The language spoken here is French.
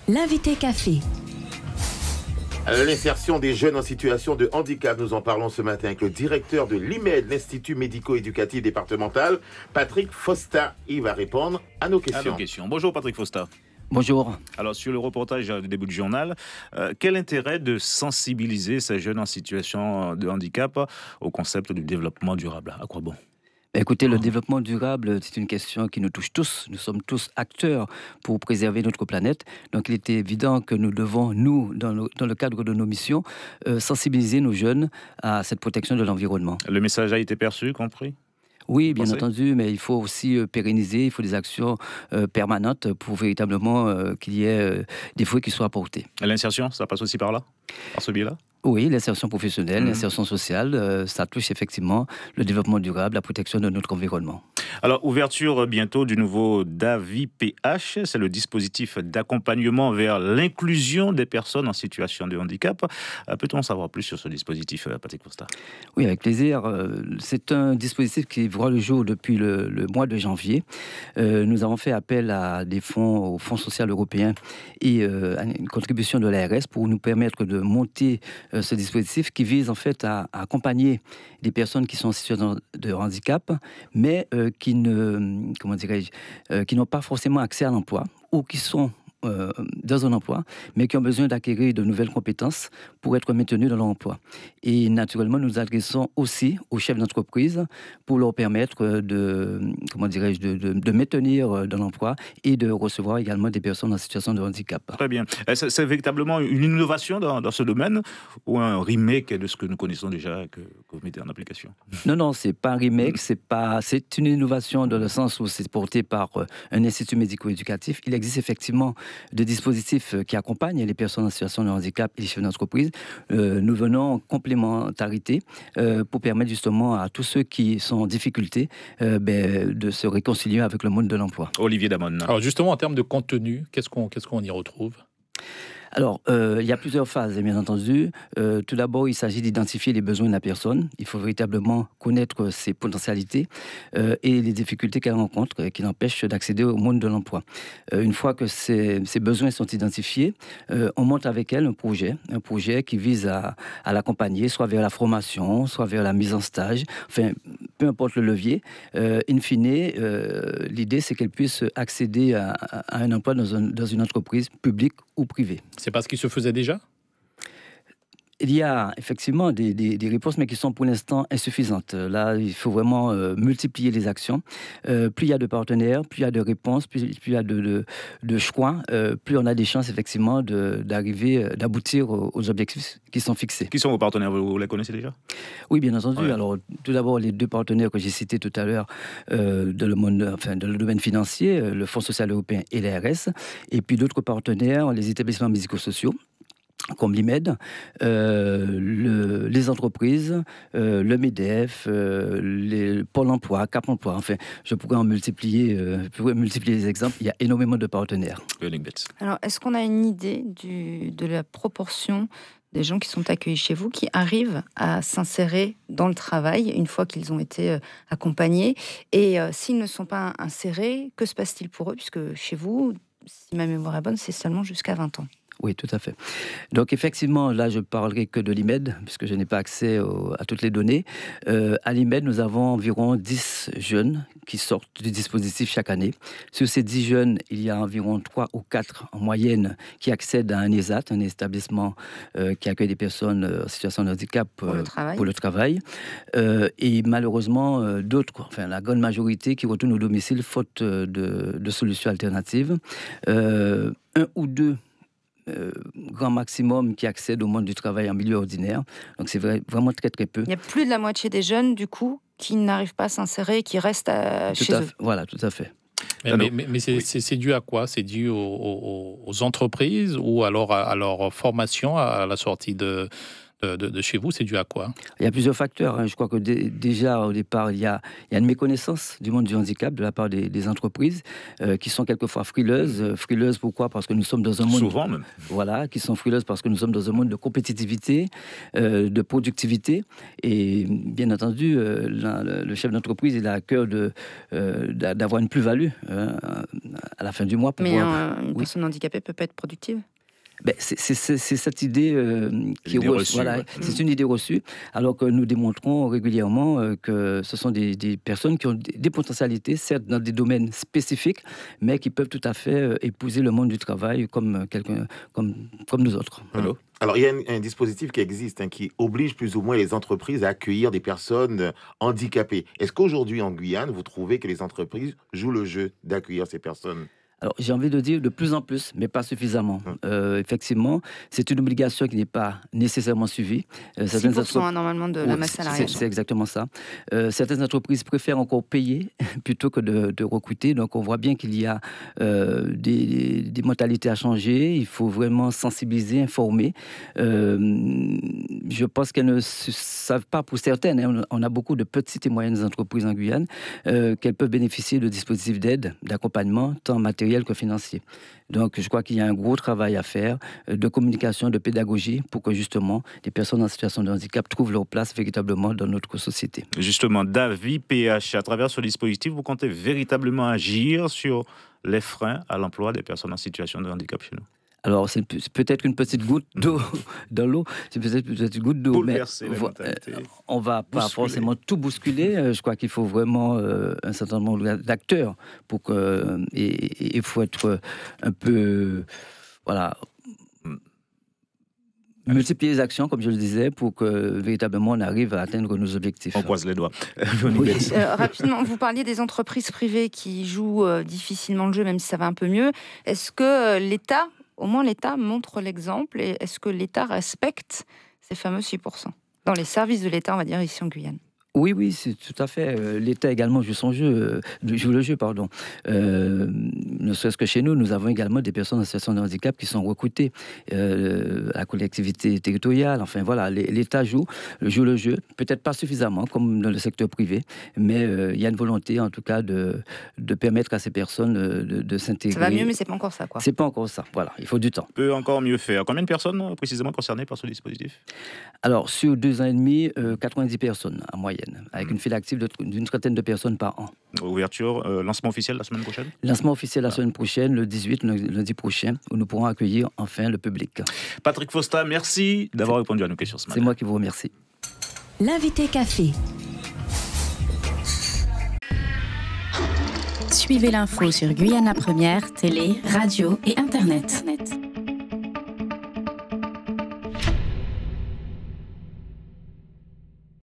L'invité café. L'insertion des jeunes en situation de handicap, nous en parlons ce matin avec le directeur de l'IMED, l'Institut médico-éducatif départemental, Patrick Fosta. Il va répondre à nos questions. Bonjour Patrick Fosta. Bonjour. Alors sur le reportage du début du journal, quel intérêt de sensibiliser ces jeunes en situation de handicap au concept du développement durable? À quoi bon? Écoutez, le développement durable, c'est une question qui nous touche tous. Nous sommes tous acteurs pour préserver notre planète. Donc, il était évident que nous devons, dans le cadre de nos missions, sensibiliser nos jeunes à cette protection de l'environnement. Le message a été perçu, compris? Oui, bien entendu, mais il faut aussi pérenniser, il faut des actions permanentes pour véritablement qu'il y ait des fruits qui soient apportés. L'insertion, ça passe aussi par là? Par ce biais-là? Oui, l'insertion professionnelle, l'insertion sociale, ça touche effectivement le développement durable, la protection de notre environnement. Alors, ouverture bientôt du nouveau DAVI-PH, c'est le dispositif d'accompagnement vers l'inclusion des personnes en situation de handicap. Peut-on en savoir plus sur ce dispositif, Patrick Fosta? Oui, avec plaisir. C'est un dispositif qui voit le jour depuis le mois de janvier. Nous avons fait appel à des fonds, au Fonds social européen et à une contribution de l'ARS pour nous permettre de monter ce dispositif qui vise en fait à accompagner des personnes qui sont en situation de handicap, mais qui n'ont pas forcément accès à l'emploi ou qui sont dans un emploi, mais qui ont besoin d'acquérir de nouvelles compétences pour être maintenus dans leur emploi. Et naturellement, nous adressons aussi aux chefs d'entreprise pour leur permettre de maintenir dans l'emploi et de recevoir également des personnes en situation de handicap. Très bien. C'est véritablement une innovation dans ce domaine ou un remake de ce que nous connaissons déjà que vous mettez en application? Non, c'est pas un remake, c'est une innovation dans le sens où c'est porté par un institut médico-éducatif. Il existe effectivement de dispositifs qui accompagnent les personnes en situation de handicap et les chefs d'entreprise. Nous venons en complémentarité pour permettre justement à tous ceux qui sont en difficulté de se réconcilier avec le monde de l'emploi. Olivier Damon. Alors justement, en termes de contenu, qu'est-ce qu'on y retrouve ? Alors, il y a plusieurs phases, bien entendu. Tout d'abord, il s'agit d'identifier les besoins de la personne. Il faut véritablement connaître ses potentialités et les difficultés qu'elle rencontre et qui l'empêchent d'accéder au monde de l'emploi. Une fois que ces besoins sont identifiés, on monte avec elle un projet qui vise à l'accompagner, soit vers la formation, soit vers la mise en stage, enfin, peu importe le levier. In fine, l'idée, c'est qu'elle puisse accéder à un emploi dans une entreprise publique ou privée. C'est pas ce qui se faisait déjà ? Il y a effectivement des réponses, mais qui sont pour l'instant insuffisantes. Là, il faut vraiment multiplier les actions. Plus il y a de partenaires, plus il y a de réponses, plus il y a de choix, plus on a des chances effectivement d'aboutir aux objectifs qui sont fixés. Qui sont vos partenaires? Vous les connaissez déjà? Oui, bien entendu. Ouais. Alors, tout d'abord, les deux partenaires que j'ai cités tout à l'heure dans le domaine financier, le Fonds social européen et l'ARS, et puis d'autres partenaires, les établissements médico-sociaux, comme l'IMED, les entreprises, le MEDEF, les Pôle emploi, Cap emploi, enfin, je pourrais multiplier les exemples. Il y a énormément de partenaires. Alors, est-ce qu'on a une idée de la proportion des gens qui sont accueillis chez vous, qui arrivent à s'insérer dans le travail une fois qu'ils ont été accompagnés? Et s'ils ne sont pas insérés, que se passe-t-il pour eux? Puisque chez vous, si ma mémoire est bonne, c'est seulement jusqu'à 20 ans. Oui, tout à fait. Donc effectivement, là, je ne parlerai que de l'IMED, puisque je n'ai pas accès à toutes les données. À l'IMED, nous avons environ 10 jeunes qui sortent du dispositif chaque année. Sur ces 10 jeunes, il y a environ 3 ou 4 en moyenne qui accèdent à un ESAT, un établissement qui accueille des personnes en situation de handicap pour le travail. Et malheureusement, d'autres, la grande majorité qui retournent au domicile faute de solutions alternatives. Un ou deux grand maximum qui accèdent au monde du travail en milieu ordinaire. Donc c'est vraiment très très peu. Il y a plus de la moitié des jeunes, du coup, qui n'arrivent pas à s'insérer, qui restent chez eux. Voilà, tout à fait. Mais c'est dû à quoi? C'est dû aux entreprises ou alors à leur formation à la sortie de de chez vous, c'est dû à quoi? Il y a plusieurs facteurs. Je crois que déjà, au départ, il y a une méconnaissance du monde du handicap de la part des entreprises qui sont quelquefois frileuses. Frileuses, pourquoi? Parce que nous sommes dans un monde... Souvent même. Voilà, qui sont frileuses parce que nous sommes dans un monde de compétitivité, de productivité. Et bien entendu, le chef d'entreprise, il a à cœur d'avoir une plus-value à la fin du mois. Mais une personne handicapée peut pas être productive? C'est cette idée qui est reçue. Voilà, c'est une idée reçue, alors que nous démontrons régulièrement que ce sont des personnes qui ont des potentialités, certes dans des domaines spécifiques, mais qui peuvent tout à fait épouser le monde du travail comme nous autres. Alors, il y a un dispositif qui existe, qui oblige plus ou moins les entreprises à accueillir des personnes handicapées. Est-ce qu'aujourd'hui, en Guyane, vous trouvez que les entreprises jouent le jeu d'accueillir ces personnes ? Alors, j'ai envie de dire de plus en plus, mais pas suffisamment. Effectivement, c'est une obligation qui n'est pas nécessairement suivie. 6% normalement de la masse salariale. C'est exactement ça. Certaines entreprises préfèrent encore payer plutôt que de recruter. Donc, on voit bien qu'il y a des mentalités à changer. Il faut vraiment sensibiliser, informer. Je pense qu'elles ne savent pas, pour certaines, on a beaucoup de petites et moyennes entreprises en Guyane, qu'elles peuvent bénéficier de dispositifs d'aide, d'accompagnement, tant matériel que financier. Donc, je crois qu'il y a un gros travail à faire de communication, de pédagogie pour que justement les personnes en situation de handicap trouvent leur place véritablement dans notre société. Justement, Davi PH, à travers ce dispositif, vous comptez véritablement agir sur les freins à l'emploi des personnes en situation de handicap chez nous? Alors, c'est peut-être une petite goutte d'eau dans l'eau, c'est peut-être une petite goutte d'eau, mais on ne va pas forcément tout bousculer. Je crois qu'il faut vraiment un certain nombre d'acteurs pour que... Et il faut être un peu... Voilà... multiplier les actions, comme je le disais, pour que véritablement on arrive à atteindre nos objectifs. On croise les doigts. Rapidement, vous parliez des entreprises privées qui jouent difficilement le jeu, même si ça va un peu mieux. Est-ce que l'État, au moins l'État, montre l'exemple, et est-ce que l'État respecte ces fameux 6% dans les services de l'État, on va dire, ici en Guyane? Oui, c'est tout à fait. L'État également joue le jeu. Ne serait-ce que chez nous, nous avons également des personnes en situation de handicap qui sont recrutées à la collectivité territoriale. Enfin voilà, l'État joue le jeu, peut-être pas suffisamment comme dans le secteur privé, mais il y a une volonté en tout cas de permettre à ces personnes de s'intégrer. Ça va mieux, mais c'est pas encore ça, quoi. C'est pas encore ça. Voilà, il faut du temps. On peut encore mieux faire. Combien de personnes précisément concernées par ce dispositif? Alors sur 2 ans et demi, 90 personnes en moyenne, avec une file active d'une trentaine de personnes par an. Ouverture, lancement officiel la semaine prochaine? Lancement officiel la semaine prochaine, le 18, lundi prochain, où nous pourrons accueillir enfin le public. Patrick Fosta, merci d'avoir répondu à nos questions ce matin. C'est moi qui vous remercie. L'invité café. Suivez l'info sur Guyana Première, télé, radio et internet.